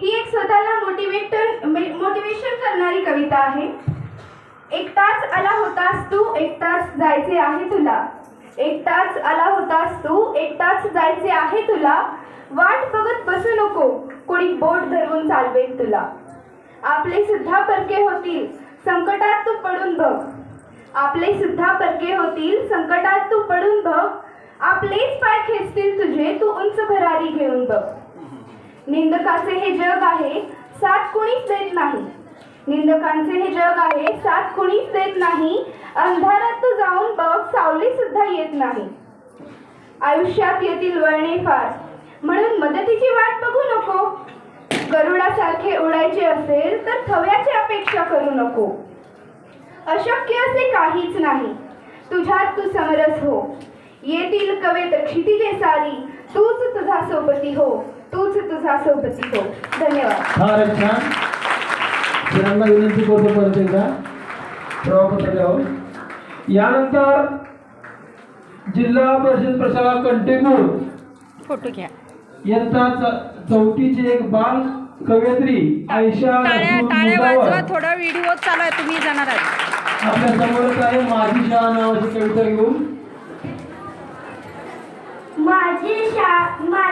ही एक स्वतःला मोटिवेशन करणारी कविता आहे। एकटाच आला होतास तू, एकटाच जायचे आहे तुला। एकटाच आला होतास तू, एकटाच जायचे आहे तुला। वाट बघत बसू नको, कोणी बोट धरून चालवेल तुला। आपले सुद्धा परके होतील, संकटात तू पडून बघ। आपले सुद्धा परके होतील, संकटात तू पडून बघ। आपलेच पाय खेचतील तुझे, तू उंच भरारी घेऊन बघ। निंदकाचे हे जग आहे, साथ कुणीच देत नाही। निंदकांचे हे जग आहे, साथ कुणीच देत नाही। अंधारात तू जाऊन बघ, सावली सुद्धा येत नाही। आयुष्यात येतील वळणे फार, म्हणून मदतीची वाट बघू नको। गरुडासारखे उडायचे असेल तर थव्याची अपेक्षा करू नको। अशक्य असे काहीच नाही, तुझ्यात तू समरस हो। येतील कवेत क्षितिजे सारी, तूच तुझा सोबती हो, तूच तुझा सोबती हो। धन्यवाद। फारच छान. सरांना विनंती करतो परत एकदा प्रवापत्र द्यावं. यानंतर जिल्हा परिषद प्रशाला कंटेनूर फोटो घ्या. इयत्ता चौथीची एक बाल कवयित्री आयशा टाळ्या वाजवा. थोडा व्हिडिओ चालू आहे, तुम्ही जाणार आहात. आपल्या समोरच आहे माझी शाळा नावाची कविता घेऊन. माझी